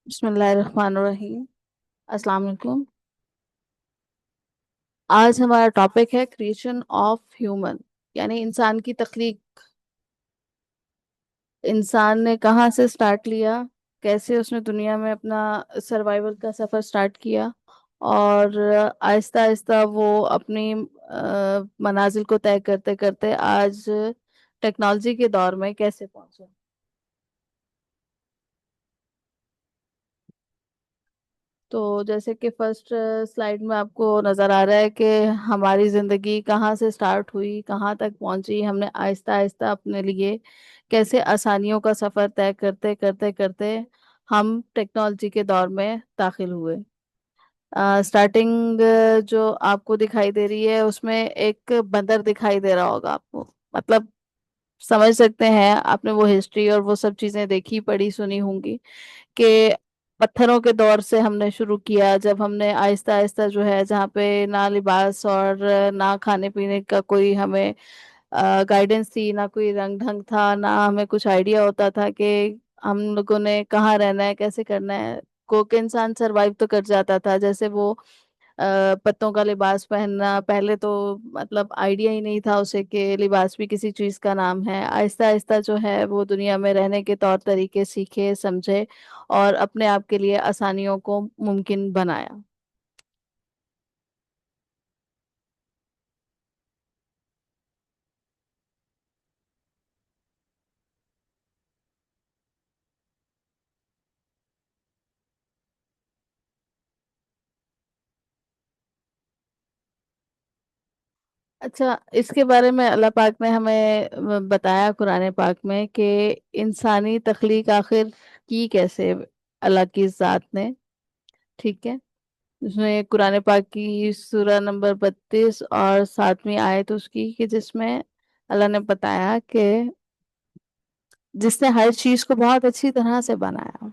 बिस्मिल्लाहिर्रहमानिर्रहीम। अस्सलाम वालेकुम। आज हमारा टॉपिक है क्रिएशन ऑफ ह्यूमन, यानी इंसान की तख्लीक। इंसान ने कहाँ से स्टार्ट लिया, कैसे उसने दुनिया में अपना सर्वाइवल का सफ़र स्टार्ट किया, और आहिस्ता आहिस्ता वो अपनी मनाजिल को तय करते करते आज टेक्नोलॉजी के दौर में कैसे पहुंचे। तो जैसे कि फर्स्ट स्लाइड में आपको नज़र आ रहा है कि हमारी ज़िंदगी कहाँ से स्टार्ट हुई, कहाँ तक पहुँची, हमने आहिस्ता आहिस्ता अपने लिए कैसे आसानियों का सफ़र तय करते करते करते हम टेक्नोलॉजी के दौर में दाखिल हुए। स्टार्टिंग जो आपको दिखाई दे रही है उसमें एक बंदर दिखाई दे रहा होगा आपको। मतलब समझ सकते हैं, आपने वो हिस्ट्री और वो सब चीज़ें देखी पढ़ी सुनी होंगी कि पत्थरों के दौर से हमने शुरू किया, जब हमने आहिस्ता आहिस्ता जो है, जहाँ पे ना लिबास और ना खाने पीने का कोई हमें गाइडेंस थी, ना कोई रंग ढंग था, ना हमें कुछ आइडिया होता था कि हम लोगों ने कहाँ रहना है, कैसे करना है। कोक इंसान सरवाइव तो कर जाता था, जैसे वो पत्तों का लिबास पहनना, पहले तो मतलब आइडिया ही नहीं था उसे कि लिबास भी किसी चीज़ का नाम है। आहिस्ता आहिस्ता जो है वो दुनिया में रहने के तौर तरीके सीखे समझे और अपने आप के लिए आसानियों को मुमकिन बनाया। अच्छा, इसके बारे में अल्लाह पाक ने हमें बताया कुरान पाक में कि इंसानी तख्लीक आखिर की कैसे अल्लाह की ज़ात ने। ठीक है, उसमें कुरान पाक की सूरा नंबर 32 और 7वीं आयत उसकी, कि जिसमें अल्लाह ने बताया कि जिसने हर चीज को बहुत अच्छी तरह से बनाया,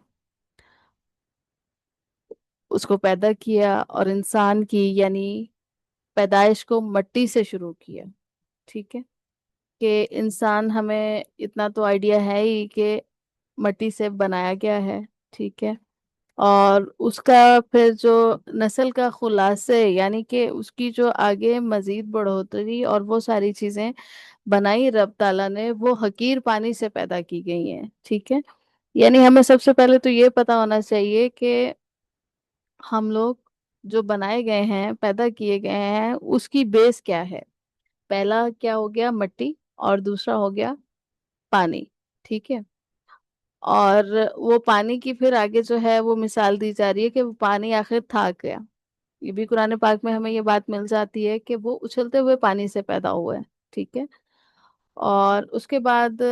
उसको पैदा किया और इंसान की यानी पैदाइश को मट्टी से शुरू किया। ठीक है, कि इंसान, हमें इतना तो आइडिया है ही कि मट्टी से बनाया गया है। ठीक है, और उसका फिर जो नस्ल का खुलासे, यानी कि उसकी जो आगे मजीद बढ़ोतरी और वो सारी चीजें बनाई रब ताला ने, वो हकीर पानी से पैदा की गई हैं। ठीक है, यानी हमें सबसे पहले तो ये पता होना चाहिए कि हम लोग जो बनाए गए हैं, पैदा किए गए हैं, उसकी बेस क्या है। पहला क्या हो गया, मट्टी, और दूसरा हो गया पानी। ठीक है, और वो पानी की फिर आगे जो है वो मिसाल दी जा रही है कि वो पानी आखिर था क्या। ये भी कुरान पाक में हमें ये बात मिल जाती है कि वो उछलते हुए पानी से पैदा हुआ है। ठीक है, और उसके बाद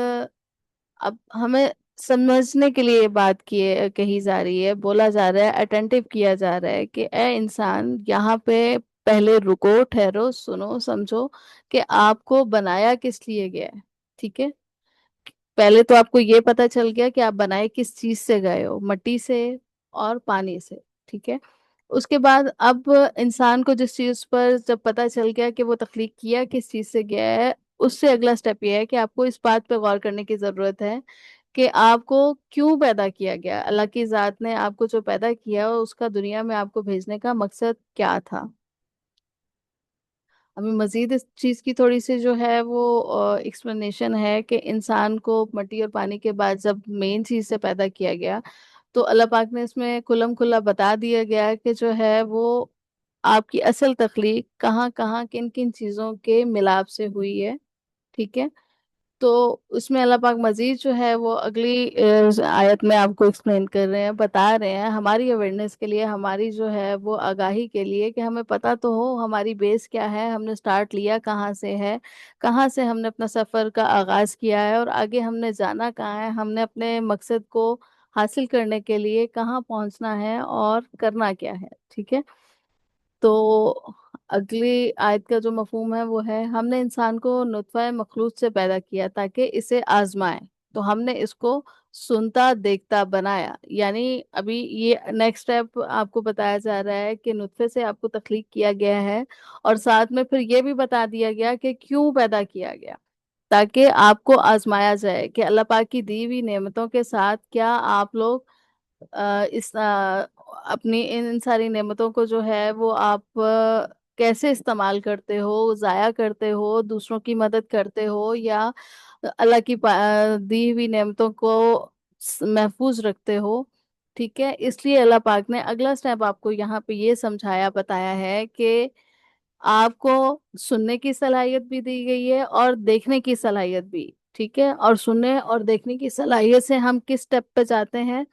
अब हमें समझने के लिए ये बात की कही जा रही है, बोला जा रहा है, अटेंटिव किया जा रहा है कि ए इंसान, यहाँ पे पहले रुको, ठहरो, सुनो, समझो कि आपको बनाया किस लिए गया है। ठीक है, पहले तो आपको ये पता चल गया कि आप बनाए किस चीज से गए हो, मट्टी से और पानी से। ठीक है, उसके बाद अब इंसान को जिस चीज पर जब पता चल गया कि वो तख्लीक किया किस चीज से गया है, उससे अगला स्टेप ये है कि आपको इस बात पे गौर करने की जरूरत है कि आपको क्यों पैदा किया गया। अल्लाह की जात ने आपको जो पैदा किया उसका दुनिया में आपको भेजने का मकसद क्या था। अभी मजीद इस चीज की थोड़ी सी जो है वो एक्सप्लेनेशन है कि इंसान को मट्टी और पानी के बाद जब मेन चीज से पैदा किया गया, तो अल्लाह पाक ने इसमें खुल्लम खुल्ला बता दिया गया है कि जो है वो आपकी असल तख्लीक कहाँ कहाँ किन किन चीजों के मिलाप से हुई है। ठीक है, तो उसमें अल्लाह पाक मजीद जो है वो अगली आयत में आपको एक्सप्लेन कर रहे हैं, बता रहे हैं, हमारी अवेयरनेस के लिए, हमारी जो है वो आगाही के लिए, कि हमें पता तो हो हमारी बेस क्या है, हमने स्टार्ट लिया कहाँ से है, कहाँ से हमने अपना सफ़र का आगाज़ किया है और आगे हमने जाना कहाँ है, हमने अपने मकसद को हासिल करने के लिए कहाँ पहुँचना है और करना क्या है। ठीक है, तो अगली आयत का जो मफहूम है वो है, हमने इंसान को नुत्फा मखलूक से पैदा किया ताकि इसे आजमाए, तो हमने इसको सुनता देखता बनाया। यानी अभी ये नेक्स्ट स्टेप आपको बताया जा रहा है कि नुत्फे से आपको तख्लीक किया गया है, और साथ में फिर ये भी बता दिया गया कि क्यों पैदा किया गया, ताकि आपको आजमाया जाए कि अल्लाह पाक की दी हुई नेमतों के साथ क्या आप लोग اس اپنی ان ساری نعمتوں کو جو ہے وہ آپ کیسے استعمال کرتے ہو، ضائع کرتے ہو، دوسروں کی مدد کرتے ہو، یا اللہ کی دی ہوئی نعمتوں کو محفوظ رکھتے ہو؟ ٹھیک ہے، اس لیے اللہ پاک نے اگلا سٹیپ آپ کو یہاں پہ یہ سمجھایا بتایا ہے کہ آپ کو سننے کی صلاحیت بھی دی گئی ہے اور دیکھنے کی صلاحیت بھی، ٹھیک ہے؟ اور سننے اور دیکھنے کی صلاحیت سے ہم کس سٹیپ پہ جاتے ہیں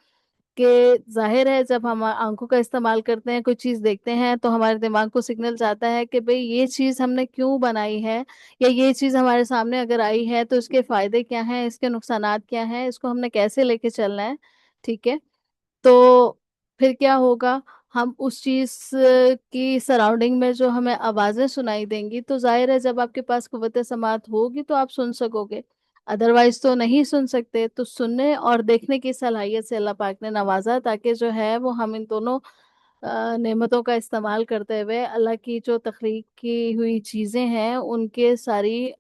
کہ ظاہر ہے جب ہم آنکھوں کا استعمال کرتے ہیں، کوئی چیز دیکھتے ہیں، تو ہمارے دماغ کو سگنل جاتا ہے کہ بھئی یہ چیز ہم نے کیوں بنائی ہے، یا یہ چیز ہمارے سامنے اگر آئی ہے تو اس کے فائدے کیا ہیں، اس کے نقصانات کیا ہیں، اس کو ہم نے کیسے لے کے چلنا ہے، ٹھیک ہے؟ تو پھر کیا ہوگا؟ ہم اس چیز کی سراؤنڈنگ میں جو ہمیں آوازیں سنائی دیں گی، تو ظاہر ہے جب آپ کے پاس قوت سماعت ہوگی تو آپ سن سکو گے، ادروائز تو نہیں سن سکتے۔ تو سننے اور دیکھنے کی صلاحیت سے اللہ پاک نے نوازا تاکہ جو ہے وہ ہم ان دونوں نعمتوں کا استعمال کرتے ہوئے اللہ کی جو تخلیق کی ہوئی چیزیں ہیں ان کے ساری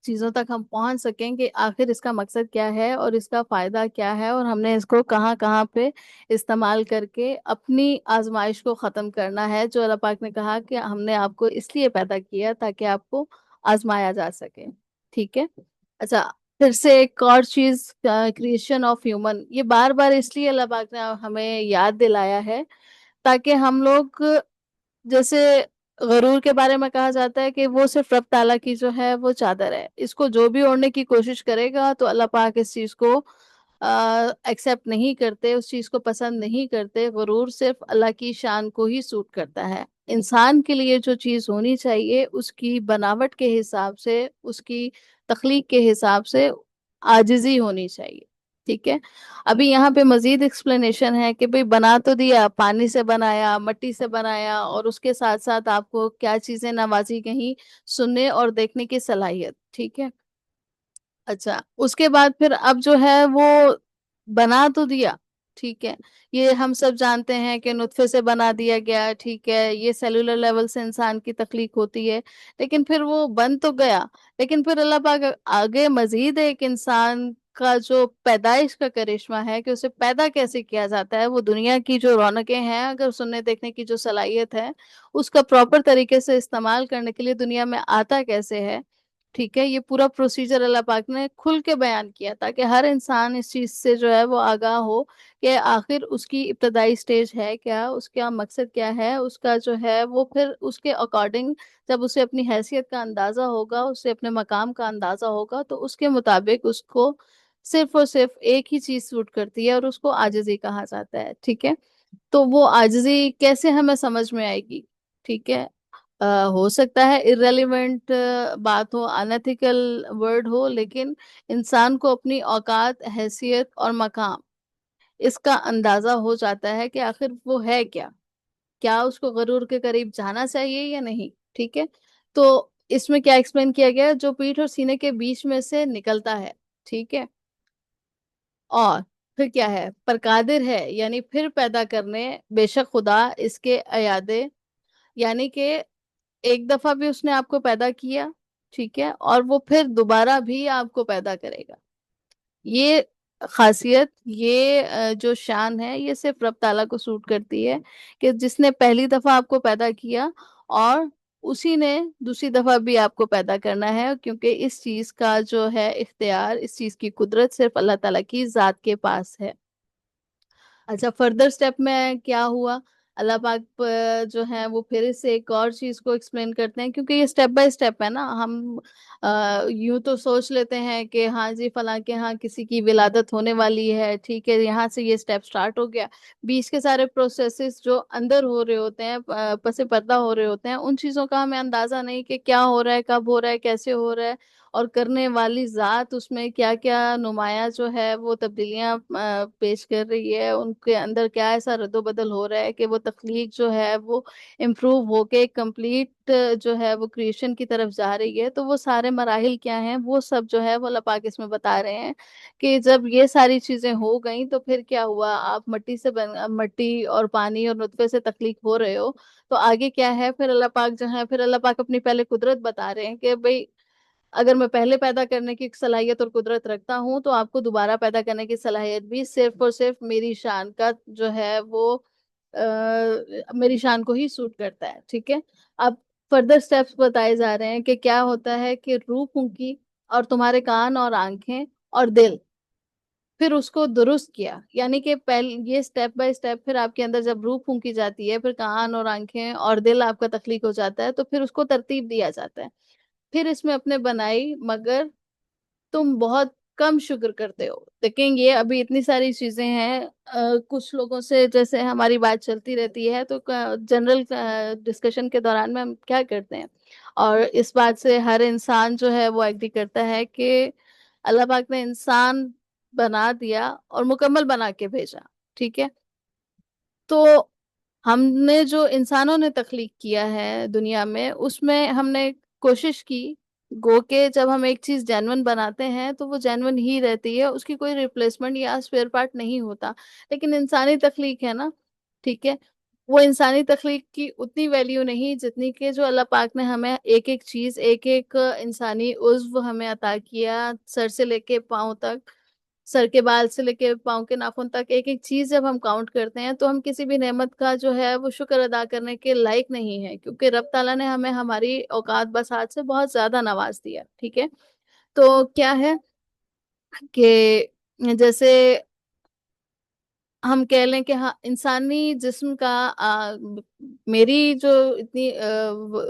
چیزوں تک ہم پہنچ سکیں کہ آخر اس کا مقصد کیا ہے اور اس کا فائدہ کیا ہے، اور ہم نے اس کو کہاں کہاں پہ استعمال کر کے اپنی آزمائش کو ختم کرنا ہے، جو اللہ پاک نے کہا کہ ہم نے آپ کو اس لیے پیدا کیا تاکہ آپ کو آزمایا جا سکے، ٹھیک ہے؟ اچھا، پھر سے ایک اور چیز، کریشن آف ہیومن، یہ بار بار اس لیے اللہ پاک نے ہمیں یاد دلایا ہے تاکہ ہم لوگ، جیسے غرور کے بارے میں کہا جاتا ہے کہ وہ صرف رب تعالیٰ کی جو ہے وہ چادر ہے، اس کو جو بھی اوڑھنے کی کوشش کرے گا تو اللہ پاک اس چیز کو ایکسپٹ نہیں کرتے، اس چیز کو پسند نہیں کرتے۔ غرور صرف اللہ کی شان کو ہی سوٹ کرتا ہے۔ انسان کے لیے جو چیز ہونی چاہیے اس کی بناوٹ کے حساب سے، اس کی تخلیق کے حساب سے عاجزی ہونی چاہیے، ٹھیک ہے؟ ابھی یہاں پہ مزید ایکسپلینیشن ہے کہ بھئی بنا تو دیا، پانی سے بنایا، مٹی سے بنایا، اور اس کے ساتھ ساتھ آپ کو کیا چیزیں نوازی گئی؟ سننے اور دیکھنے کی صلاحیت، ٹھیک ہے؟ اچھا، اس کے بعد پھر اب جو ہے وہ بنا تو دیا، ٹھیک ہے؟ یہ ہم سب جانتے ہیں کہ نطفے سے بنا دیا گیا، ٹھیک ہے؟ یہ سیلولر لیول سے انسان کی تخلیق ہوتی ہے، لیکن پھر وہ بن تو گیا، لیکن پھر اللہ پاک آگے مزید ایک انسان کا جو پیدائش کا کرشمہ ہے کہ اسے پیدا کیسے کیا جاتا ہے، وہ دنیا کی جو رونقیں ہیں، اگر سننے دیکھنے کی جو صلاحیت ہے اس کا پراپر طریقے سے استعمال کرنے کے لیے دنیا میں آتا کیسے ہے، ٹھیک ہے؟ یہ پورا پروسیجر اللہ پاک نے کھل کے بیان کیا تاکہ ہر انسان اس چیز سے جو ہے وہ آگاہ ہو کہ آخر اس کی ابتدائی سٹیج ہے کیا، اس کا مقصد کیا ہے، اس کا جو ہے وہ پھر اس کے اکارڈنگ جب اسے اپنی حیثیت کا اندازہ ہوگا، اسے اپنے مقام کا اندازہ ہوگا، تو اس کے مطابق اس کو صرف اور صرف ایک ہی چیز سوٹ کرتی ہے اور اس کو عاجزی کہا جاتا ہے، ٹھیک ہے؟ تو وہ عاجزی کیسے ہمیں سمجھ میں آئے گی؟ ٹھیک ہے؟ ہو سکتا ہے irrelevant بات ہو، unethical ورڈ ہو، لیکن انسان کو اپنی اوقات، حیثیت اور مقام اس کا اندازہ ہو جاتا ہے کہ آخر وہ ہے کیا، کیا اس کو غرور کے قریب جانا چاہیے یا نہیں، ٹھیک ہے؟ تو اس میں کیا ایکسپلین کیا گیا؟ جو پیٹھ اور سینے کے بیچ میں سے نکلتا ہے، ٹھیک ہے؟ اور پھر کیا ہے؟ پر قادر ہے، یعنی پھر پیدا کرنے، بے شک خدا اس کے ایادے، یعنی کہ ایک دفعہ بھی اس نے آپ کو پیدا کیا، ٹھیک ہے؟ اور وہ پھر دوبارہ بھی آپ کو پیدا کرے گا۔ یہ خاصیت، یہ جو شان ہے، یہ صرف رب تعالیٰ کو سوٹ کرتی ہے کہ جس نے پہلی دفعہ آپ کو پیدا کیا اور اسی نے دوسری دفعہ بھی آپ کو پیدا کرنا ہے، کیونکہ اس چیز کا جو ہے اختیار، اس چیز کی قدرت صرف اللہ تعالیٰ کی ذات کے پاس ہے۔ اچھا، فردر سٹیپ میں کیا ہوا؟ اللہ پاک جو ہے وہ پھر سے ایک اور چیز کو ایکسپلین کرتے ہیں، کیونکہ یہ سٹیپ بائی سٹیپ ہے نا۔ ہم یوں تو سوچ لیتے ہیں کہ ہاں جی فلاں کے ہاں کسی کی ولادت ہونے والی ہے، ٹھیک ہے، یہاں سے یہ سٹیپ سٹارٹ ہو گیا، بیچ کے سارے پروسیسز جو اندر ہو رہے ہوتے ہیں، پس پردہ ہو رہے ہوتے ہیں، ان چیزوں کا ہمیں اندازہ نہیں کہ کیا ہو رہا ہے، کب ہو رہا ہے، کیسے ہو رہا ہے، اور کرنے والی ذات اس میں کیا کیا نمایاں جو ہے وہ تبدیلیاں پیش کر رہی ہے، ان کے اندر کیا ایسا رد و بدل ہو رہا ہے کہ وہ تخلیق جو ہے وہ امپروو ہو کے کمپلیٹ جو ہے وہ کریشن کی طرف جا رہی ہے۔ تو وہ سارے مراحل کیا ہیں، وہ سب جو ہے وہ اللہ پاک اس میں بتا رہے ہیں کہ جب یہ ساری چیزیں ہو گئیں تو پھر کیا ہوا؟ آپ مٹی سے مٹی اور پانی اور نطفے سے تخلیق ہو رہے ہو، تو آگے کیا ہے؟ پھر اللہ پاک جو ہے، پھر اللہ پاک اپنی پہلے قدرت بتا رہے ہیں کہ بھئی अगर मैं पहले पैदा करने की सूलाहियत और कुदरत रखता हूँ, तो आपको दोबारा पैदा करने की सलाहियत भी सिर्फ और सिर्फ मेरी शान का जो है वो मेरी शान को ही सूट करता है। ठीक है। अब फर्दर स्टेप्स बताए जा रहे हैं कि क्या होता है कि रूह फूंकी और तुम्हारे कान और आंखें और दिल, फिर उसको दुरुस्त किया। यानी कि पहले ये स्टेप बाय स्टेप, फिर आपके अंदर जब रूह फूंकी जाती है, फिर कान और आंखें और दिल आपका तख्लीक हो जाता है, तो फिर उसको तरतीब दिया जाता है। फिर इसमें अपने बनाई, मगर तुम बहुत कम शुक्र करते हो। देखेंगे ये अभी इतनी सारी चीजें हैं, कुछ लोगों से जैसे हमारी बात चलती रहती है, तो जनरल डिस्कशन के दौरान में हम क्या करते हैं, और इस बात से हर इंसान जो है वो एग्री करता है कि अल्लाह पाक ने इंसान बना दिया और मुकम्मल बना के भेजा। ठीक है। तो हमने जो इंसानों ने तख्लीक किया है दुनिया में, उसमें हमने कोशिश की, गो के जब हम एक चीज जेन्युइन बनाते हैं तो वो जेन्युइन ही रहती है, उसकी कोई रिप्लेसमेंट या स्पेयर पार्ट नहीं होता। लेकिन इंसानी तख्लीक है ना, ठीक है, वो इंसानी तख्लीक की उतनी वैल्यू नहीं जितनी कि जो अल्लाह पाक ने हमें एक एक चीज, एक एक इंसानी उज्व हमें अता किया, सर से लेके पाँव तक, सर के बाल से लेके पाँव के नाखून तक, एक एक चीज जब हम काउंट करते हैं तो हम किसी भी नेमत का जो है वो शुक्र अदा करने के लायक नहीं है, क्योंकि रब ताला ने हमें हमारी औकात बसात से बहुत ज्यादा नवाज दिया। ठीक है। तो क्या है कि जैसे हम कह लें कि हाँ, इंसानी जिस्म का मेरी जो इतनी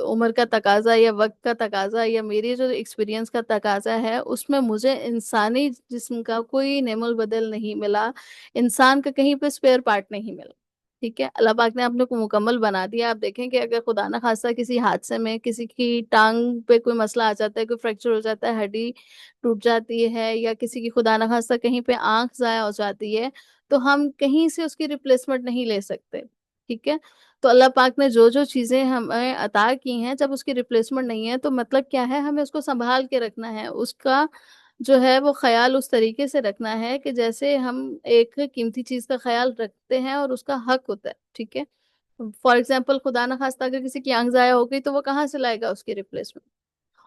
उम्र का तकाजा या वक्त का तकाजा या मेरी जो एक्सपीरियंस का तकाजा है, उसमें मुझे इंसानी जिस्म का कोई नेमुल बदल नहीं मिला, इंसान का कहीं पे स्पेयर पार्ट नहीं मिला। ठीक है। अल्लाह पाक ने अपने को मुकम्मल बना दिया। आप देखें कि अगर खुदा ना खास्ता किसी हादसे में किसी की टांग पे कोई मसला आ जाता है, कोई फ्रैक्चर हो जाता है, हड्डी टूट जाती है, या किसी की खुदा ना खास्ता कहीं पे आंख जाया हो जाती है, तो हम कहीं से उसकी रिप्लेसमेंट नहीं ले सकते। ठीक है। तो अल्लाह पाक ने जो जो चीजें हमें अता की हैं, जब उसकी रिप्लेसमेंट नहीं है, तो मतलब क्या है, हमें उसको संभाल के रखना है, उसका जो है वो ख्याल उस तरीके से रखना है कि जैसे हम एक कीमती चीज का ख्याल रखते हैं और उसका हक होता है। ठीक है। फॉर एग्जाम्पल, खुदा ना खास्ता अगर किसी की आंख जाया हो गई, तो वो कहाँ से लाएगा उसकी रिप्लेसमेंट?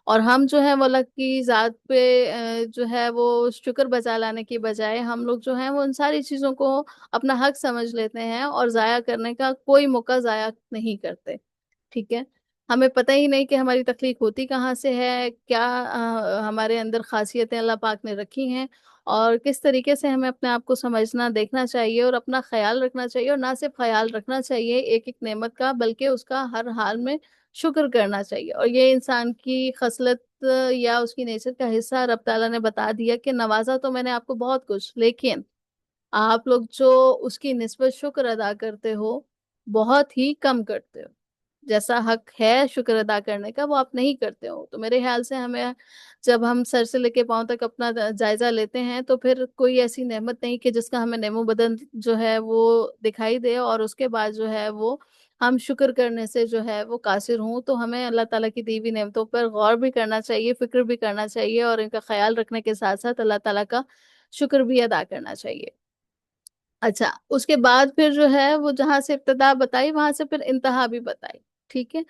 और हम जो है वो अल्लाह की जात पे जो है वो शुक्र बजा लाने की बजाय, हम लोग जो है वो उन सारी चीजों को अपना हक समझ लेते हैं और जाया करने का कोई मौका जाया नहीं करते। ठीक है। हमें पता ही नहीं कि हमारी तकलीफ होती कहाँ से है, क्या हमारे अंदर खासियतें अल्लाह पाक ने रखी हैं, और किस तरीके से हमें अपने आप को समझना देखना चाहिए और अपना ख्याल रखना चाहिए, और ना सिर्फ ख्याल रखना चाहिए एक एक नेमत का, बल्कि उसका हर हाल में शुक्र करना चाहिए। और ये इंसान की खसलत या उसकी नेचर का हिस्सा, रब ताला ने बता दिया कि नवाजा तो मैंने आपको बहुत कुछ, लेकिन आप लोग जो उसकी निस्बत शुक्र अदा करते हो, बहुत ही कम करते हो। जैसा हक है शुक्र अदा करने का, वो आप नहीं करते हो। तो मेरे ख्याल से हमें, जब हम सर से लेके पांव तक अपना जायजा लेते हैं, तो फिर कोई ऐसी नेमत नहीं कि जिसका हमें नेमो बदन जो है वो दिखाई दे, और उसके बाद जो है वो हम शुक्र करने से जो है वो कासिर हूं। तो हमें अल्लाह ताला की दी हुई नेमतों पर गौर भी करना चाहिए, फिक्र भी करना चाहिए, और इनका ख्याल रखने के साथ साथ अल्लाह ताला का शुक्र भी अदा करना चाहिए। अच्छा, उसके बाद फिर जो है वो जहां से इब्तदा बताई, वहां से फिर इंतहा भी बताई। ठीक है।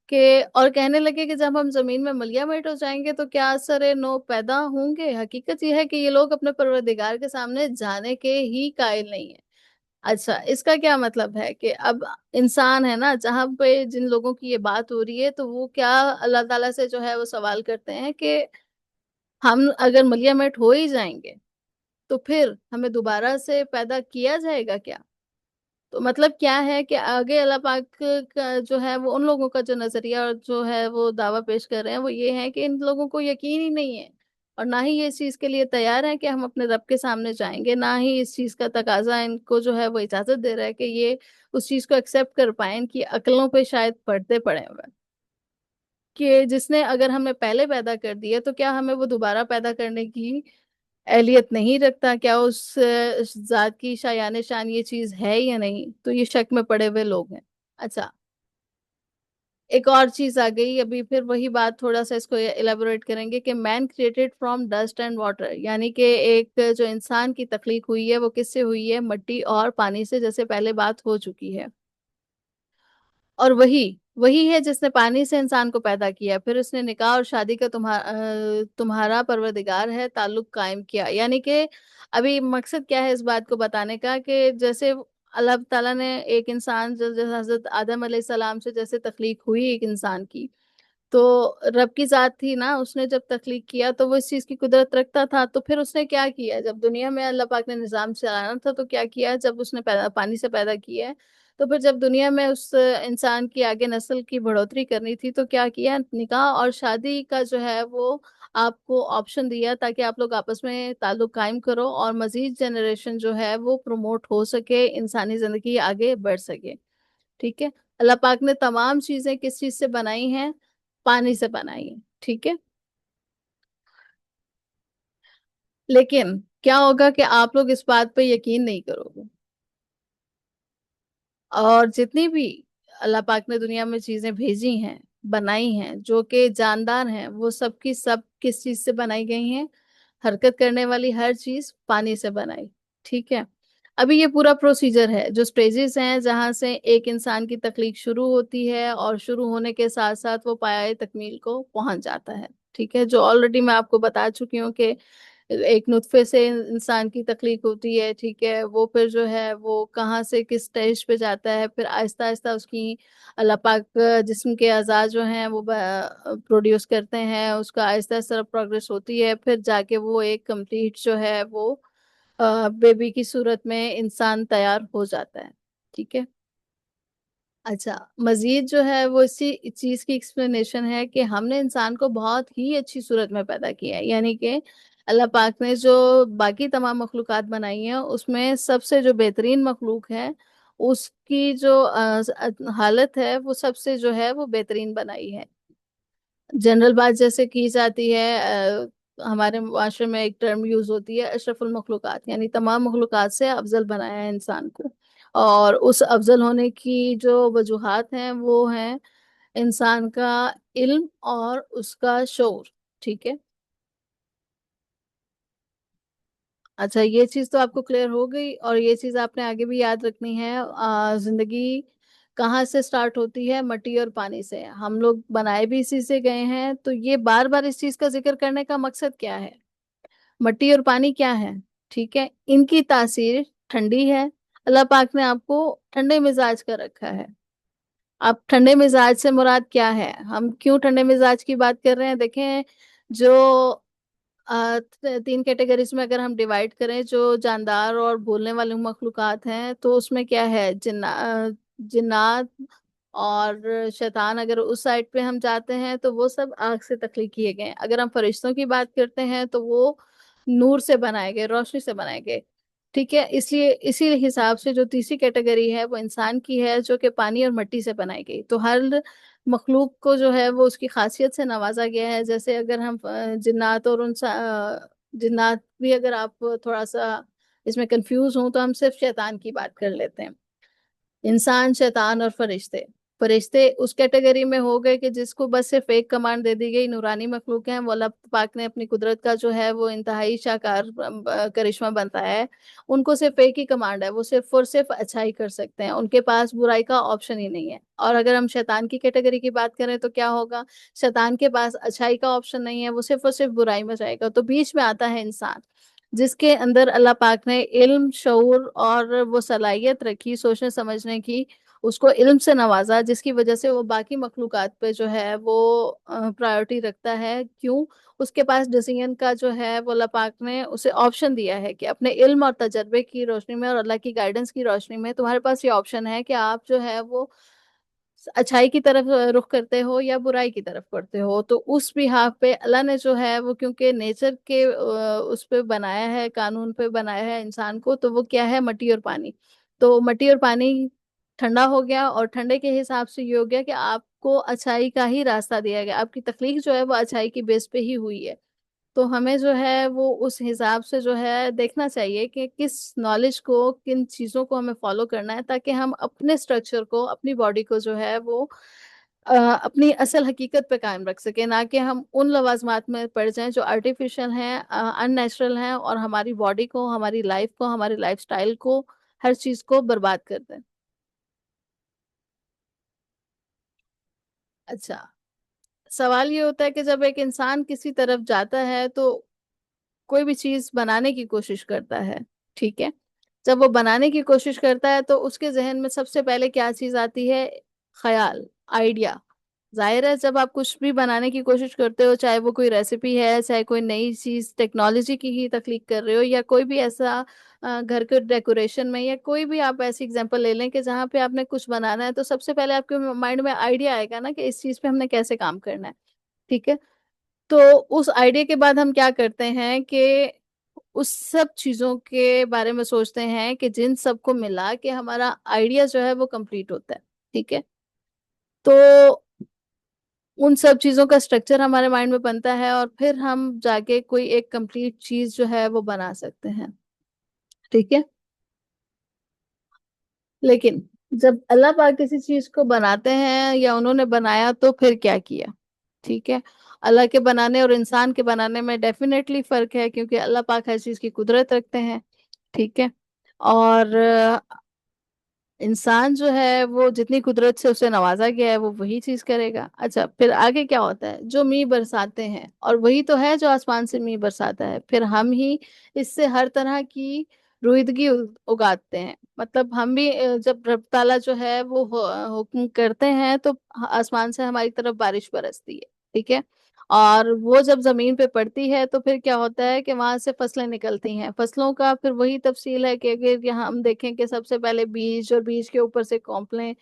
कि और कहने लगे कि जब हम जमीन में मलिया-मेट हो जाएंगे तो क्या असर नो पैदा होंगे। हकीकत यह है कि ये लोग अपने परवरदिगार के सामने जाने के ही कायल नहीं है। अच्छा, इसका क्या मतलब है कि अब इंसान है ना, जहां पे जिन लोगों की ये बात हो रही है, तो वो क्या अल्लाह ताला से जो है वो सवाल करते हैं कि हम अगर मलिया-मेट हो ही जाएंगे, तो फिर हमें दोबारा से पैदा किया जाएगा क्या? तो मतलब क्या है कि आगे अल्लाह पाक का जो है वो, उन लोगों का जो नजरिया और जो है वो दावा पेश कर रहे हैं, वो ये है कि इन लोगों को यकीन ही नहीं है, और ना ही ये इस चीज के लिए तैयार है कि हम अपने रब के सामने जाएंगे, ना ही इस चीज का तकाजा इनको जो है वो इजाजत दे रहा है कि ये उस चीज को एक्सेप्ट कर पाए। इनकी अकलों पे शायद पर्दे पड़े हुए हैं कि जिसने अगर हमें पहले पैदा कर दिया, तो क्या हमें वो दोबारा पैदा करने की एहलियत नहीं रखता? क्या उस जात की शायान शान ये चीज है या नहीं? तो ये शक में पड़े हुए लोग हैं। अच्छा, एक और चीज आ गई अभी, फिर वही बात, थोड़ा सा इसको इलेबोरेट करेंगे कि man created from dust and water, यानी कि एक जो इंसान की तख्लीक हुई है वो किससे हुई है? मट्टी और पानी से, जैसे पहले बात हो चुकी है। और वही وہی ہے جس نے پانی سے انسان کو پیدا کیا، پھر اس نے نکاح اور شادی کا تمہارا پروردگار ہے تعلق قائم کیا. یعنی کہ ابھی مقصد کیا ہے اس بات کو بتانے کا، کہ جیسے اللہ تعالیٰ نے ایک انسان جیسے حضرت آدم علیہ السلام سے جیسے تخلیق ہوئی ایک انسان کی، تو رب کی ذات تھی نا، اس نے جب تخلیق کیا تو وہ اس چیز کی قدرت رکھتا تھا. تو پھر اس نے کیا کیا، جب دنیا میں اللہ پاک نے نظام چلانا تھا تو کیا کیا، جب اس نے پانی سے پیدا کیا ہے، تو پھر جب دنیا میں اس انسان کی آگے نسل کی بڑھوتری کرنی تھی تو کیا کیا، نکاح اور شادی کا جو ہے وہ آپ کو آپشن دیا تاکہ آپ لوگ آپس میں تعلق قائم کرو اور مزید جنریشن جو ہے وہ پروموٹ ہو سکے، انسانی زندگی آگے بڑھ سکے. ٹھیک ہے. اللہ پاک نے تمام چیزیں کس چیز سے بنائی ہیں؟ پانی سے بنائی ہیں. ٹھیک ہے. لیکن کیا ہوگا کہ آپ لوگ اس بات پہ یقین نہیں کرو گے، اور جتنی بھی اللہ پاک نے دنیا میں چیزیں بھیجی ہیں، بنائی ہیں، جو کہ جاندار ہیں، وہ سب کی سب کس چیز سے بنائی گئی ہیں؟ حرکت کرنے والی ہر چیز پانی سے بنائی. ٹھیک ہے. ابھی یہ پورا پروسیجر ہے، جو سٹیجز ہیں جہاں سے ایک انسان کی تخلیق شروع ہوتی ہے اور شروع ہونے کے ساتھ ساتھ وہ پایہ تکمیل کو پہنچ جاتا ہے. ٹھیک ہے. جو آلریڈی میں آپ کو بتا چکی ہوں کہ ایک نطفے سے انسان کی تخلیق ہوتی ہے. ٹھیک ہے. وہ پھر جو ہے وہ کہاں سے کس سٹیج پہ جاتا ہے، پھر آہستہ آہستہ اس کی اللہ پاک جسم کے اعضاء جو ہیں وہ پروڈیوس کرتے ہیں، اس کا آہستہ آہستہ پروگرس ہوتی ہے، پھر جا کے وہ ایک کمپلیٹ جو ہے وہ بیبی کی صورت میں انسان تیار ہو جاتا ہے. ٹھیک ہے. اچھا، مزید جو ہے وہ اسی چیز کی ایکسپلینیشن ہے کہ ہم نے انسان کو بہت ہی اچھی صورت میں پیدا کیا ہے. یعنی کہ اللہ پاک نے جو باقی تمام مخلوقات بنائی ہیں اس میں سب سے جو بہترین مخلوق ہے، اس کی جو حالت ہے وہ سب سے جو ہے وہ بہترین بنائی ہے. جنرل بات جیسے کی جاتی ہے، ہمارے معاشرے میں ایک ٹرم یوز ہوتی ہے اشرف المخلوقات، یعنی تمام مخلوقات سے افضل بنایا ہے انسان کو. اور اس افضل ہونے کی جو وجوہات ہیں وہ ہیں انسان کا علم اور اس کا شعور. ٹھیک ہے. اچھا، یہ چیز تو آپ کو کلیئر ہو گئی، اور یہ چیز آپ نے آگے بھی یاد رکھنی ہے. زندگی کہاں سے سٹارٹ ہوتی ہے؟ مٹی اور پانی سے. ہم لوگ بنائے بھی اسی سے گئے ہیں. تو یہ بار بار اس چیز کا ذکر کرنے کا مقصد کیا ہے؟ مٹی اور پانی کیا ہے؟ ٹھیک ہے. ان کی تاثیر ٹھنڈی ہے. اللہ پاک نے آپ کو ٹھنڈے مزاج کا رکھا ہے. اب ٹھنڈے مزاج سے مراد کیا ہے؟ ہم کیوں ٹھنڈے مزاج کی بات کر رہے ہیں؟ دیکھیں، جو تین کیٹیگریز میں اگر ہم ڈیوائڈ کریں، جو جاندار اور بولنے والے مخلوقات ہیں، تو اس میں کیا ہے؟ جنات اور شیطان. اگر اس سائڈ پہ ہم جاتے ہیں تو وہ سب آگ سے تخلیق کیے گئے ہیں. اگر ہم فرشتوں کی بات کرتے ہیں تو وہ نور سے بنائے گئے، روشنی سے بنائے گئے. ٹھیک ہے. اس لیے اسی حساب سے جو تیسری کیٹیگری ہے وہ انسان کی ہے، جو کہ پانی اور مٹی سے بنائی گئی. تو ہر مخلوق کو جو ہے وہ اس کی خاصیت سے نوازا گیا ہے. جیسے اگر ہم جنات اور جنات بھی اگر آپ تھوڑا سا اس میں کنفیوز ہوں تو ہم صرف شیطان کی بات کر لیتے ہیں. انسان، شیطان اور فرشتے. فرشتے اس کیٹیگری میں ہو گئے کہ جس کو بس صرف ایک کمانڈ دے دی گئی، نورانی مخلوق ہیں. وہ اللہ پاک نے اپنی قدرت کا جو ہے وہ انتہائی شاہکار کرشمہ بنتا ہے. ان کو صرف ایک ہی کمانڈ ہے، وہ صرف اور صرف اچھائی کر سکتے ہیں. ان کے پاس برائی کا آپشن ہی نہیں ہے. اور اگر ہم شیطان کی کیٹیگری کی بات کریں تو کیا ہوگا؟ شیطان کے پاس اچھائی کا آپشن نہیں ہے، وہ صرف اور صرف برائی میں جائے گا. تو بیچ میں آتا ہے انسان، جس کے اندر اللہ پاک نے علم، شعور اور وہ صلاحیت رکھی سوچنے سمجھنے کی. اس کو علم سے نوازا، جس کی وجہ سے وہ باقی مخلوقات پہ جو ہے وہ پرائورٹی رکھتا ہے. کیوں؟ اس کے پاس ڈیسیژن کا جو ہے وہ اللہ پاک نے اسے آپشن دیا ہے کہ اپنے علم اور تجربے کی روشنی میں اور اللہ کی گائیڈنس کی روشنی میں تمہارے پاس یہ آپشن ہے کہ آپ جو ہے وہ اچھائی کی طرف رخ کرتے ہو یا برائی کی طرف کرتے ہو. تو اس بہاف پہ اللہ نے جو ہے وہ کیونکہ نیچر کے اس پہ بنایا ہے، قانون پہ بنایا ہے انسان کو، تو وہ کیا ہے؟ مٹی اور پانی. تو مٹی اور پانی ٹھنڈا ہو گیا، اور ٹھنڈے کے حساب سے یہ ہو گیا کہ آپ کو اچھائی کا ہی راستہ دیا گیا. آپ کی تخلیق جو ہے وہ اچھائی کی بیس پہ ہی ہوئی ہے. تو ہمیں جو ہے وہ اس حساب سے جو ہے دیکھنا چاہیے کہ کس نالج کو، کن چیزوں کو ہمیں فالو کرنا ہے، تاکہ ہم اپنے سٹرکچر کو، اپنی باڈی کو جو ہے وہ اپنی اصل حقیقت پہ قائم رکھ سکیں، نہ کہ ہم ان لوازمات میں پڑ جائیں جو آرٹیفیشل ہیں، ان نیچرل ہیں، اور ہماری باڈی کو، ہماری لائف کو، ہماری لائف سٹائل کو، ہر چیز کو برباد کر دیں. अच्छा, सवाल ये होता है कि जब एक इंसान किसी तरफ जाता है तो कोई भी चीज बनाने की कोशिश करता है, ठीक है। जब वो बनाने की कोशिश करता है तो उसके जहन में सबसे पहले क्या चीज आती है? ख्याल, आइडिया। जाहिर है, जब आप कुछ भी बनाने की कोशिश करते हो, चाहे वो कोई रेसिपी है, चाहे कोई नई चीज टेक्नोलॉजी की ही तख्लीक कर रहे हो, या कोई भी ऐसा घर के डेकोरेशन में, या कोई भी आप ऐसी एग्जांपल ले लें कि जहाँ पे आपने कुछ बनाना है, तो सबसे पहले आपके माइंड में आइडिया आएगा ना कि इस चीज पे हमने कैसे काम करना है, ठीक है। तो उस आइडिया के बाद हम क्या करते हैं कि उस सब चीजों के बारे में सोचते हैं कि जिन सबको मिला के हमारा आइडिया जो है वो कंप्लीट होता है, ठीक है। तो उन सब चीजों का स्ट्रक्चर हमारे माइंड में बनता है, और फिर हम जाके कोई एक कंप्लीट चीज जो है वो बना सकते हैं, ठीक है। लेकिन जब अल्लाह पाक किसी चीज को बनाते हैं या उन्होंने बनाया, तो फिर क्या किया, ठीक है। अल्लाह के बनाने और इंसान के बनाने में डेफिनेटली फर्क है, क्योंकि अल्लाह पाक हर चीज की कुदरत रखते हैं, ठीक है। और इंसान जो है वो जितनी कुदरत से उसे नवाजा गया है वो वही चीज करेगा। अच्छा, फिर आगे क्या होता है? जो मींह बरसाते हैं, और वही तो है जो आसमान से मींह बरसाता है, फिर हम ही इससे हर तरह की रुईदगी उगाते हैं। मतलब हम भी जब रब ताला जो है वो हुक्म करते हैं तो आसमान से हमारी तरफ बारिश बरसती है, ठीक है। और वो जब जमीन पे पड़ती है तो फिर क्या होता है कि वहां से फसलें निकलती हैं। फसलों का फिर वही तफसील है कि अगर यहाँ हम देखें कि सबसे पहले बीज, और बीज के ऊपर से कॉम्पलें,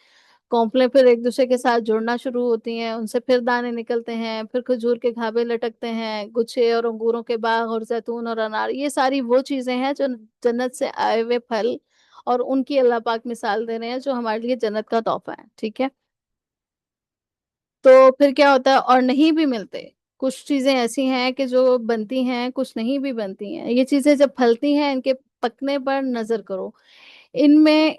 कॉम्पलें फिर एक दूसरे के साथ जुड़ना शुरू होती हैं, उनसे फिर दाने निकलते हैं, फिर खजूर के घावे लटकते हैं, गुच्छे और अंगूरों के बाग, और जैतून और अनार। ये सारी वो चीजें हैं जो जन्नत से आए हुए फल, और उनकी अल्लाह पाक मिसाल दे रहे हैं जो हमारे लिए जन्नत का तोहफा है, ठीक है। तो फिर क्या होता है, और नहीं भी मिलते। कुछ चीजें ऐसी हैं कि जो बनती हैं, कुछ नहीं भी बनती हैं। ये चीजें जब फलती हैं, इनके पकने पर नजर करो। इनमें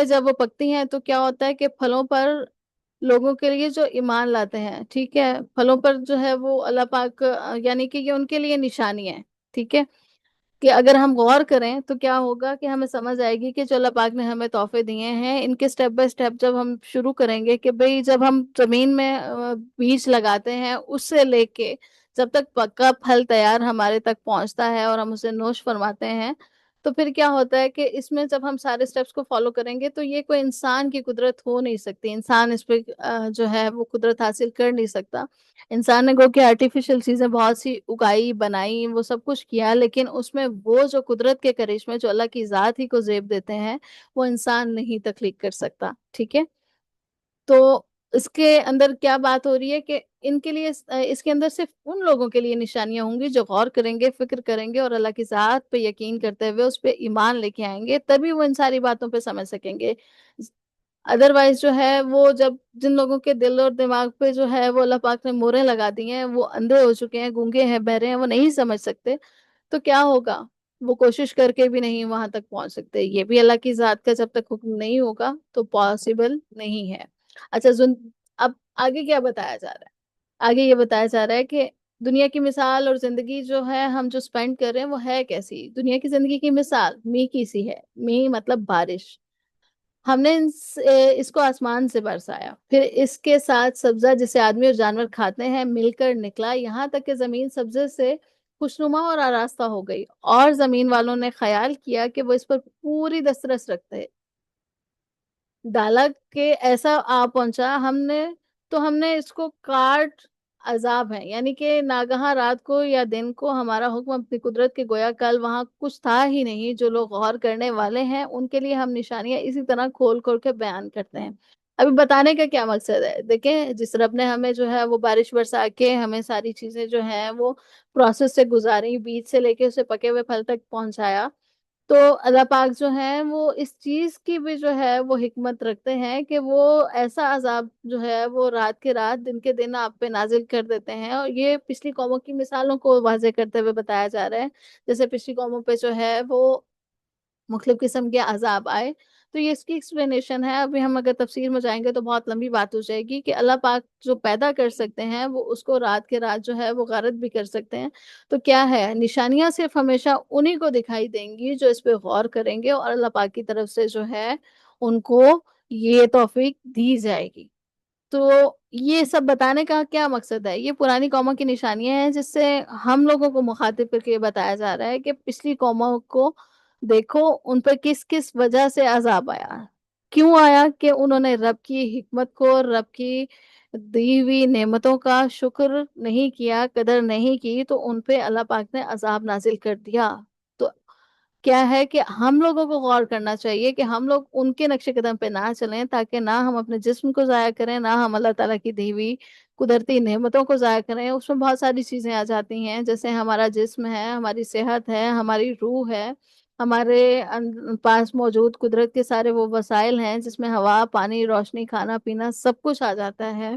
जब वो पकती हैं तो क्या होता है कि फलों पर लोगों के लिए जो ईमान लाते हैं, ठीक है, फलों पर जो है वो अल्लाह पाक यानी कि ये उनके लिए निशानी है, ठीक है। कि अगर हम गौर करें तो क्या होगा कि हमें समझ आएगी कि जो अल्लाह पाक ने हमें तोहफे दिए हैं, इनके स्टेप बाय स्टेप जब हम शुरू करेंगे कि भाई जब हम जमीन में बीज लगाते हैं, उससे लेके जब तक पक्का फल तैयार हमारे तक पहुंचता है और हम उसे नोश फरमाते हैं, तो फिर क्या होता है कि इसमें जब हम सारे स्टेप्स को फॉलो करेंगे तो ये कोई इंसान की कुदरत हो नहीं सकती। इंसान इस पे जो है वो कुदरत हासिल कर नहीं सकता। इंसान ने गो के आर्टिफिशियल चीजें बहुत सी उगाई, बनाई, वो सब कुछ किया, लेकिन उसमें वो जो कुदरत के करिश्मे जो अल्लाह की जात ही को जेब देते हैं, वो इंसान नहीं तख्लीक कर सकता, ठीक है। तो इसके अंदर क्या बात हो रही है कि इनके लिए इसके अंदर सिर्फ उन लोगों के लिए निशानियां होंगी जो गौर करेंगे, फिक्र करेंगे, और अल्लाह की जात पे यकीन करते हुए उस पे ईमान लेके आएंगे, तभी वो इन सारी बातों पे समझ सकेंगे। अदरवाइज जो है वो, जब जिन लोगों के दिल और दिमाग पे जो है वो अल्लाह पाक ने मोहरें लगा दी हैं, वो अंधे हो चुके हैं, गूंगे हैं, बहरे हैं, वो नहीं समझ सकते, तो क्या होगा? वो कोशिश करके भी नहीं वहां तक पहुंच सकते। ये भी अल्लाह की जात का जब तक हुक्म नहीं होगा तो पॉसिबल नहीं है। अच्छा सुन, अब आगे क्या बताया जा रहा है? आगे ये बताया जा रहा है कि दुनिया की मिसाल और जिंदगी जो है हम जो स्पेंड कर रहे हैं वो है कैसी। दुनिया की जिंदगी की मिसाल मी की सी है। मी मतलब बारिश। हमने इसको आसमान से बरसाया, फिर इसके साथ सब्जा जिसे आदमी और जानवर खाते हैं मिलकर निकला, यहाँ तक कि जमीन सब्जे से खुशनुमा और आरास्ता हो गई, और जमीन वालों ने ख्याल किया कि वो इस पर पूरी दस्तरस रखते हैं। डाला के ऐसा आ पहुंचा हमने, तो हमने इसको काट, अजाब है यानी कि नागहा रात को या दिन को हमारा हुक्म अपनी कुदरत के गोया कल वहां कुछ था ही नहीं। जो लोग गौर करने वाले हैं उनके लिए हम निशानियां इसी तरह खोल खोल के बयान करते हैं। अभी बताने का क्या मकसद है? देखें, जिस रब ने हमें जो है वो बारिश बरसा के हमें सारी चीजें जो है वो प्रोसेस से गुजारी, बीज से लेके उसे पके हुए फल तक पहुंचाया, तो अल्लाह पाक जो है वो इस चीज की भी जो है वो हिकमत रखते हैं कि वो ऐसा अजाब जो है वो रात के रात दिन के दिन आप पे नाजिल कर देते हैं। और ये पिछली कौमों की मिसालों को वाजे करते हुए बताया जा रहा है। जैसे पिछली कौमों पे जो है वो मुख्तलिफ किस्म के अजाब आए, तो ये इसकी एक्सप्लेनेशन है। अभी हम अगर तफसीर में जाएंगे तो बहुत लंबी बात हो जाएगी कि अल्लाह पाक जो पैदा कर सकते हैं वो उसको रात के रात जो है वो गारत भी कर सकते हैं। तो क्या है, निशानियां सिर्फ हमेशा उन्हीं को दिखाई देंगी जो इस पे गौर करेंगे, और अल्लाह पाक की तरफ से जो है उनको ये तौफीक दी जाएगी। تو یہ سب بتانے کا کیا مقصد ہے؟ یہ پرانی قوموں کی نشانیاں ہیں جس سے ہم لوگوں کو مخاطب کر کے یہ بتایا جا رہا ہے کہ پچھلی قوموں کو دیکھو، ان پر کس کس وجہ سے عذاب آیا، کیوں آیا؟ کہ انہوں نے رب کی حکمت کو، رب کی دی ہوئی نعمتوں کا شکر نہیں کیا، قدر نہیں کی، تو ان پہ اللہ پاک نے عذاب نازل کر دیا۔ تو کیا ہے کہ ہم لوگوں کو غور کرنا چاہیے کہ ہم لوگ ان کے نقش قدم پہ نہ چلیں، تاکہ نہ ہم اپنے جسم کو ضائع کریں، نہ ہم اللہ تعالیٰ کی دی ہوئی قدرتی نعمتوں کو ضائع کریں۔ اس میں بہت ساری چیزیں آ جاتی ہیں، جیسے ہمارا جسم ہے، ہماری صحت ہے، ہماری روح ہے، ہمارے پاس موجود قدرت کے سارے وہ وسائل ہیں جس میں ہوا، پانی، روشنی، کھانا پینا سب کچھ آ جاتا ہے۔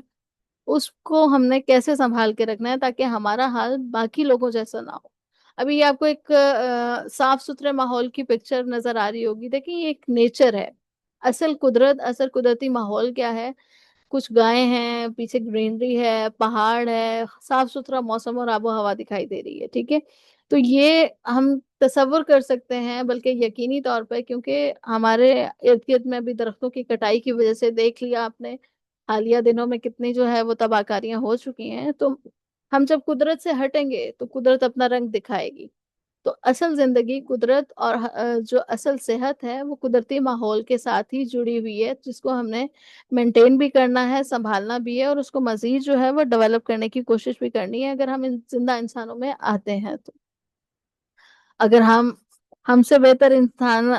اس کو ہم نے کیسے سنبھال کے رکھنا ہے تاکہ ہمارا حال باقی لوگوں جیسا نہ ہو۔ ابھی یہ آپ کو ایک صاف ستھرے ماحول کی پکچر نظر آ رہی ہوگی، دیکھیں یہ ایک نیچر ہے، اصل قدرت، اصل قدرتی ماحول کیا ہے؟ کچھ گائے ہیں، پیچھے گرینری ہے، پہاڑ ہے، صاف ستھرا موسم اور آب و ہوا دکھائی دے رہی ہے، ٹھیک ہے؟ تو یہ ہم تصور کر سکتے ہیں، بلکہ یقینی طور پہ، کیونکہ ہمارے ارد گرد میں بھی درختوں کی کٹائی کی وجہ سے دیکھ لیا آپ نے حالیہ دنوں میں کتنی جو ہے وہ تباہ کاریاں ہو چکی ہیں۔ تو ہم جب قدرت سے ہٹیں گے تو قدرت اپنا رنگ دکھائے گی۔ تو اصل زندگی، قدرت اور جو اصل صحت ہے وہ قدرتی ماحول کے ساتھ ہی جڑی ہوئی ہے، جس کو ہم نے مینٹین بھی کرنا ہے، سنبھالنا بھی ہے، اور اس کو مزید جو ہے وہ ڈیولپ کرنے کی کوشش بھی کرنی ہے، اگر ہم زندہ انسانوں میں آتے ہیں تو۔ اگر ہم سے بہتر انسان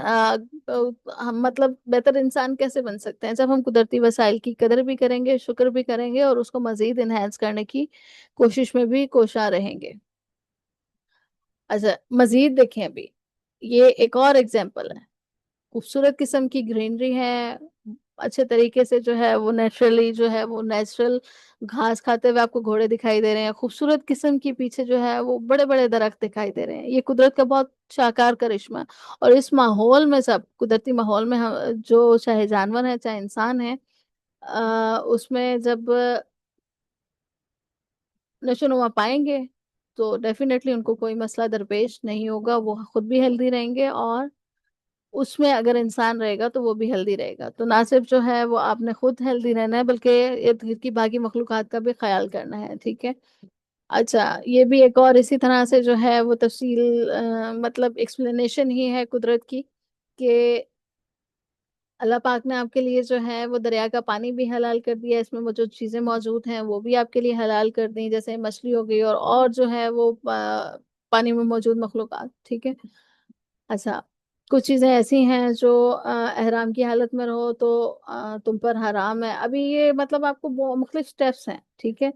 ہم مطلب بہتر انسان کیسے بن سکتے ہیں؟ جب ہم قدرتی وسائل کی قدر بھی کریں گے، شکر بھی کریں گے، اور اس کو مزید انہینس کرنے کی کوشش میں بھی کوشاں رہیں گے۔ اچھا، مزید دیکھیں ابھی، یہ ایک اور ایگزامپل ہے، خوبصورت قسم کی گرینری ہے، اچھے طریقے سے جو ہے وہ نیچرلی جو ہے وہ نیچرل گھاس کھاتے ہوئے آپ کو گھوڑے دکھائی دے رہے ہیں، خوبصورت قسم کی پیچھے جو ہے وہ بڑے بڑے درخت دکھائی دے رہے ہیں۔ یہ قدرت کا بہت شاہکار کرشمہ ہے۔ اور اس ماحول میں، سب قدرتی ماحول میں، جو چاہے جانور ہے چاہے انسان ہے، اس میں جب نشو نما پائیں گے تو ڈیفینیٹلی ان کو کوئی مسئلہ درپیش نہیں ہوگا، وہ خود بھی ہیلدی رہیں گے، اور اس میں اگر انسان رہے گا تو وہ بھی ہیلدی رہے گا۔ تو نہ صرف جو ہے وہ آپ نے خود ہیلدی رہنا ہے، بلکہ ارد گرد کی باقی مخلوقات کا بھی خیال کرنا ہے، ٹھیک ہے؟ اچھا، یہ بھی ایک اور اسی طرح سے جو ہے وہ تفصیل مطلب ایکسپلینیشن ہی ہے قدرت کی، کہ اللہ پاک نے آپ کے لیے جو ہے وہ دریا کا پانی بھی حلال کر دیا، اس میں وہ جو چیزیں موجود ہیں وہ بھی آپ کے لیے حلال کر دیں، جیسے مچھلی ہو گئی، اور جو ہے وہ پانی میں موجود مخلوقات، ٹھیک ہے؟ اچھا، کچھ چیزیں ایسی ہیں جو احرام کی حالت میں رہو تو تم پر حرام ہے۔ ابھی یہ مطلب آپ کو مختلف سٹیپس ہیں، ٹھیک ہے،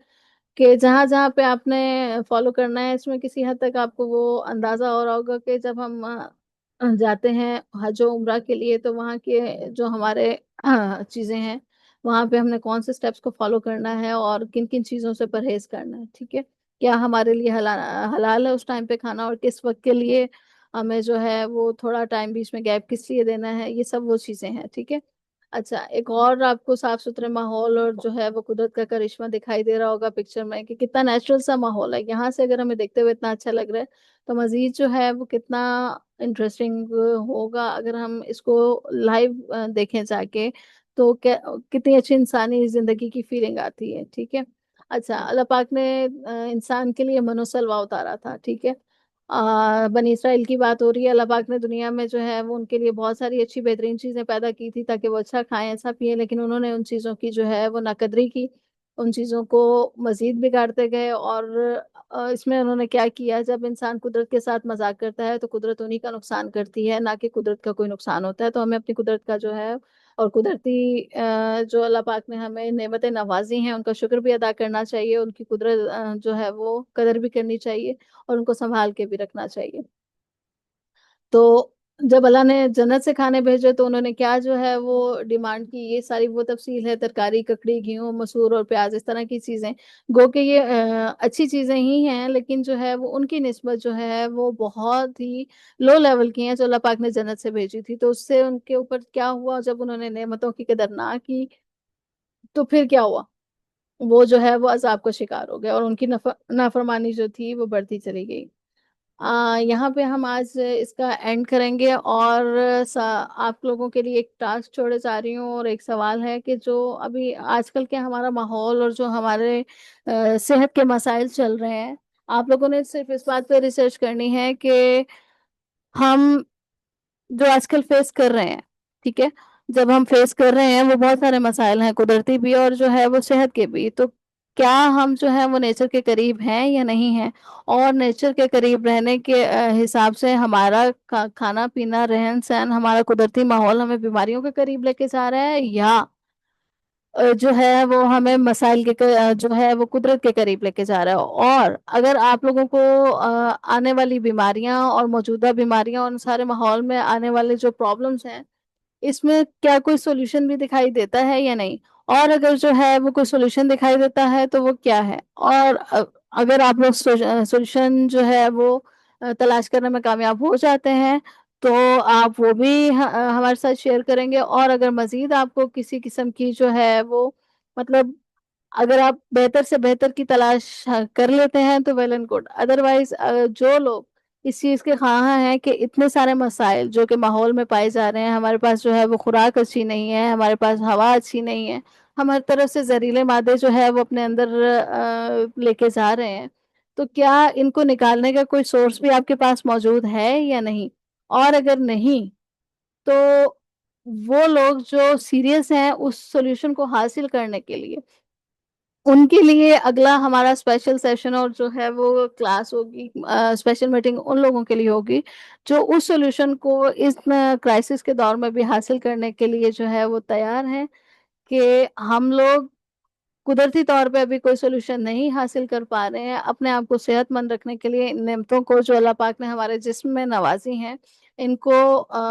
کہ جہاں جہاں پہ آپ نے فالو کرنا ہے، اس میں کسی حد تک آپ کو وہ اندازہ اور ہوگا کہ جب ہم جاتے ہیں حج و عمرہ کے لیے تو وہاں کے جو ہمارے چیزیں ہیں، وہاں پہ ہم نے کون سے سٹیپس کو فالو کرنا ہے اور کن کن چیزوں سے پرہیز کرنا ہے، ٹھیک ہے؟ کیا ہمارے لیے حلال ہے اس ٹائم پہ کھانا، اور کس وقت کے لیے ہمیں جو ہے وہ تھوڑا ٹائم بیچ میں گیپ کس لیے دینا ہے، یہ سب وہ چیزیں ہیں، ٹھیک ہے؟ اچھا، ایک اور آپ کو صاف ستھرے ماحول اور جو ہے وہ قدرت کا کرشمہ دکھائی دے رہا ہوگا پکچر میں، کہ کتنا نیچرل سا ماحول ہے، یہاں سے اگر ہمیں دیکھتے ہوئے اتنا اچھا لگ رہا ہے تو مزید جو ہے وہ کتنا انٹرسٹنگ ہوگا اگر ہم اس کو لائیو دیکھیں جا کے، تو کتنی اچھی انسانی زندگی کی فیلنگ آتی ہے، ٹھیک ہے؟ اچھا، اللہ پاک نے انسان کے لیے من و سلوہ اتارا تھا، ٹھیک ہے؟ بنی اسرائیل کی بات ہو رہی ہے، اللہ پاک نے دنیا میں جو ہے وہ ان کے لیے بہت ساری اچھی بہترین چیزیں پیدا کی تھی تاکہ وہ اچھا کھائیں، اچھا پیئیں، لیکن انہوں نے ان چیزوں کی جو ہے وہ ناقدری کی، ان چیزوں کو مزید بگاڑتے گئے، اور اس میں انہوں نے کیا کیا، جب انسان قدرت کے ساتھ مذاق کرتا ہے تو قدرت انہی کا نقصان کرتی ہے، نہ کہ قدرت کا کوئی نقصان ہوتا ہے۔ تو ہمیں اپنی قدرت کا جو ہے اور قدرتی جو اللہ پاک نے ہمیں نعمتیں نوازی ہیں ان کا شکر بھی ادا کرنا چاہیے، ان کی قدرت جو ہے وہ قدر بھی کرنی چاہیے، اور ان کو سنبھال کے بھی رکھنا چاہیے۔ تو جب اللہ نے جنت سے کھانے بھیجے تو انہوں نے کیا جو ہے وہ ڈیمانڈ کی، یہ ساری وہ تفصیل ہے، ترکاری، ککڑی، گیہوں، مسور اور پیاز، اس طرح کی چیزیں، گو کہ یہ اچھی چیزیں ہی ہیں، لیکن جو ہے وہ ان کی نسبت جو ہے وہ بہت ہی لو لیول کی ہیں جو اللہ پاک نے جنت سے بھیجی تھی۔ تو اس سے ان کے اوپر کیا ہوا، جب انہوں نے نعمتوں کی قدر نہ کی تو پھر کیا ہوا، وہ جو ہے وہ عذاب کا شکار ہو گئے، اور ان کی نافرمانی جو تھی وہ بڑھتی چلی گئی۔ यहाँ पे हम आज इसका एंड करेंगे। और आप लोगों के लिए एक टास्क छोड़े जा रही हूँ, और एक सवाल है कि जो अभी आजकल के हमारा माहौल और जो हमारे सेहत के मसाइल चल रहे हैं, आप लोगों ने सिर्फ इस बात पे रिसर्च करनी है कि हम जो आजकल फेस कर रहे हैं, ठीक है, जब हम फेस कर रहे हैं वो बहुत सारे मसाइल हैं, कुदरती भी और जो है वो सेहत के भी। तो क्या हम जो है वो नेचर के करीब हैं या नहीं हैं? और नेचर के करीब रहने के हिसाब से हमारा खाना पीना रहन सहन, हमारा कुदरती माहौल हमें बीमारियों के करीब लेके जा रहा है, या जो है वो हमें मसाइल के जो है वो कुदरत के करीब लेके जा रहा है? और अगर आप लोगों को आने वाली बीमारियां और मौजूदा बीमारियां और उन सारे माहौल में आने वाले जो प्रॉब्लम्स हैं, इसमें क्या कोई सोल्यूशन भी दिखाई देता है या नहीं? और अगर जो है वो कोई सोल्यूशन दिखाई देता है तो वो क्या है? और अगर आप लोग सोल्यूशन जो है वो तलाश करने में कामयाब हो जाते हैं, तो आप वो भी हमारे साथ शेयर करेंगे। और अगर मजीद आपको किसी किस्म की जो है वो, मतलब अगर आप बेहतर से बेहतर की तलाश कर लेते हैं तो वेल एंड गुड। अदरवाइज जो लोग इस चीज के ख्वाह हैं कि इतने सारे मसाइल जो कि माहौल में पाए जा रहे हैं, हमारे पास जो है वो खुराक अच्छी नहीं है, हमारे पास हवा अच्छी नहीं है, हम हर तरफ से जहरीले मादे जो है वो अपने अंदर लेके जा रहे हैं, तो क्या इनको निकालने का कोई सोर्स भी आपके पास मौजूद है या नहीं? और अगर नहीं, तो वो लोग जो सीरियस हैं उस सॉल्यूशन को हासिल करने के लिए, उनके लिए अगला हमारा स्पेशल सेशन और जो है वो क्लास होगी, स्पेशल मीटिंग उन लोगों के लिए होगी जो उस सॉल्यूशन को इस क्राइसिस के दौर में भी हासिल करने के लिए जो है वो तैयार हैं। कि हम लोग कुदरती तौर पे अभी कोई सोल्यूशन नहीं हासिल कर पा रहे हैं अपने आप को सेहतमंद रखने के लिए, इन नेमतों को जो अल्लाह पाक ने हमारे जिस्म में नवाजी हैं, इनको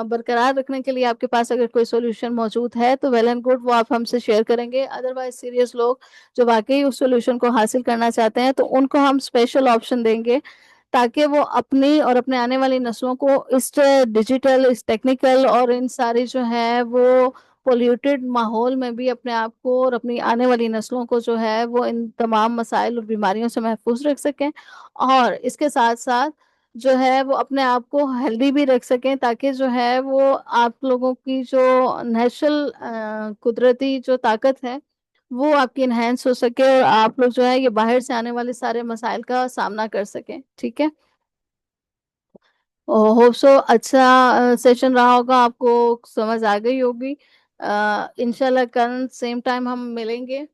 बरकरार रखने के लिए आपके पास अगर कोई सोल्यूशन मौजूद है तो वेल एंड गुड, वो आप हमसे शेयर करेंगे। अदरवाइज सीरियस लोग जो वाकई उस सोल्यूशन को हासिल करना चाहते हैं, तो उनको हम स्पेशल ऑप्शन देंगे, ताकि वो अपनी और अपने आने वाली नस्लों को इस डिजिटल, इस टेक्निकल और इन सारी जो है वो पोल्यूटेड माहौल में भी अपने आप को और अपनी आने वाली नस्लों को जो है वो इन तमाम मसाइल और बीमारियों से महफूज रख सकें। और इसके साथ साथ जो है वो अपने आप को हेल्दी भी रख सकें, ताकि जो है वो आप लोगों की जो नेचुरल कुदरती जो ताकत है वो आपकी इनहेंस हो सके, और आप लोग जो है ये बाहर से आने वाले सारे मसाइल का सामना कर सकें। ठीक है, होप सो अच्छा सेशन रहा होगा, आपको समझ आ गई होगी। इंशाल्लाह कल सेम टाइम हम मिलेंगे।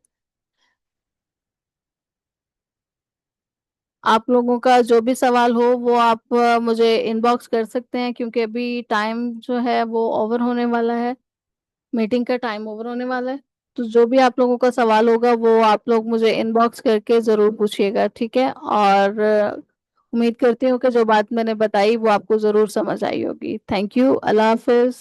आप लोगों का जो भी सवाल हो वो आप मुझे इनबॉक्स कर सकते हैं, क्योंकि अभी टाइम जो है वो ओवर होने वाला है, मीटिंग का टाइम ओवर होने वाला है। तो जो भी आप लोगों का सवाल होगा वो आप लोग मुझे इनबॉक्स करके ज़रूर पूछिएगा, ठीक है? और उम्मीद करती हूँ कि जो बात मैंने बताई वो आपको ज़रूर समझ आई होगी। Thank you, Allah Hafiz.